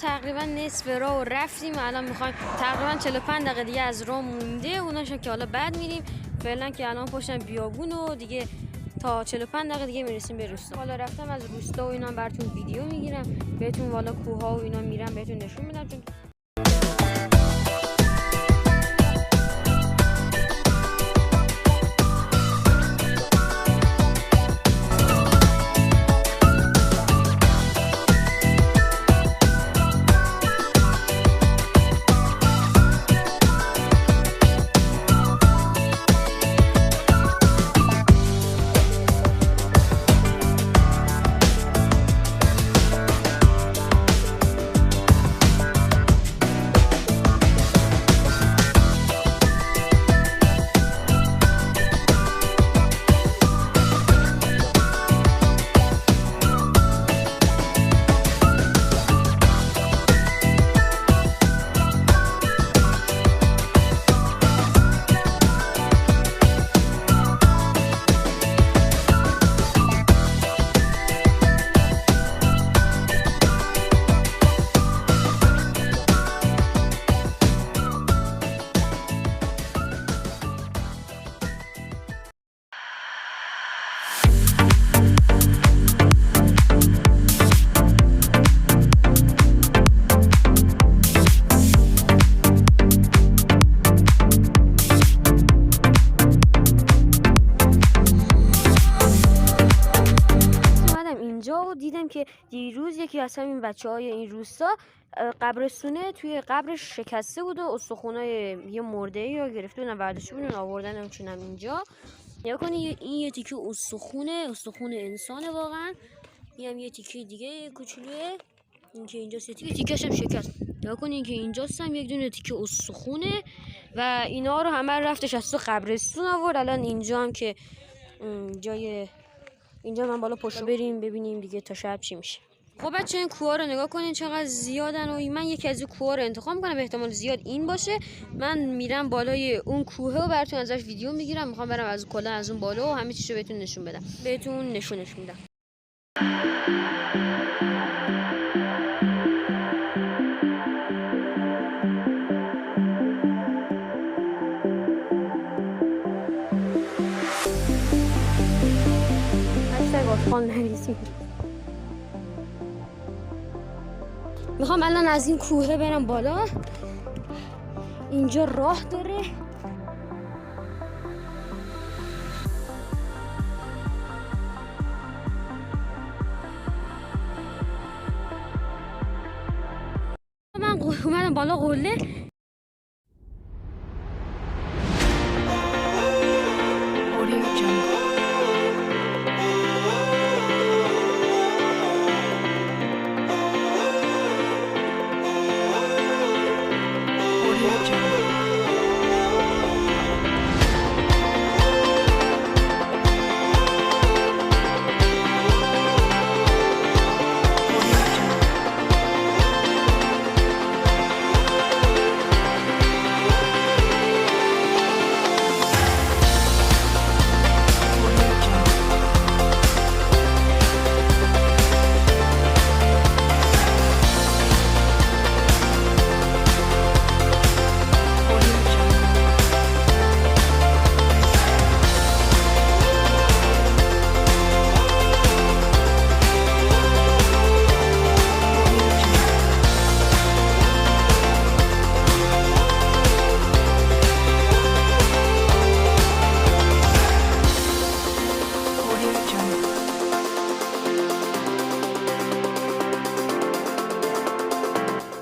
تقریبا نصف راه رفتیم. الان میخوایم تقریبا 45 دقیقه دیگه از راه مونده. اوناشو که حالا بعد میریم. فعلا که الان پشتم بیابون و دیگه تا 45 دقیقه دیگه میرسیم به روستا. حالا رفتم از روستا و اینا براتون ویدیو میگیرم، بهتون والا کوها و اینا میرم بهتون نشون میدم. چون دیدم که دیروز یکی از همین بچه‌های این روستا قبرستونه توی قبرش شکسته بود و استخونای یه مرده‌ای رو گرفته بودن برداشته بودن آوردن همچنین اینجا. نگاه کنید این یه تیکه استخون انسانه واقعا. این هم یه تیکه دیگه کوچولوئه. این که اینجاست یه تیکه‌ش هم شکست. نگاه کنید که اینجاست هم یک دونه تیکه استخونه و اینا رو همه رفتش از تو قبرستون آورد. الان اینجا هم که جای اینجا من بالا پشت بریم ببینیم دیگه تا شب چی میشه. خب بچه این کوها رو نگاه کنین چقدر زیادن و من یکی از این کوها رو انتخاب میکنم، به احتمال زیاد این باشه. من میرم بالای اون کوه و براتون ازش ویدیو میگیرم. میخوام برم از کلا از اون بالا و همه چیزو بهتون نشون بدم، بهتون نشونش میدم. میخوام الان از این کوه برم بالا. اینجا راه داره. من اومدم بالا قله.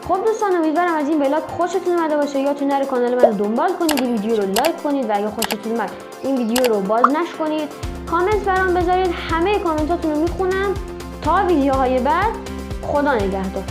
خب دوستان امیدوارم از این ولاگ خوشتون اومده باشه. یادتون نره کانال من رو دنبال کنید، این ویدیو رو لایک کنید و اگه خوشتون اومد این ویدیو رو باز نکنید. کامنت برام بذارید، همه کامنتاتون رو میخونم. تا ویدیوهای بعد، خدا نگهدار.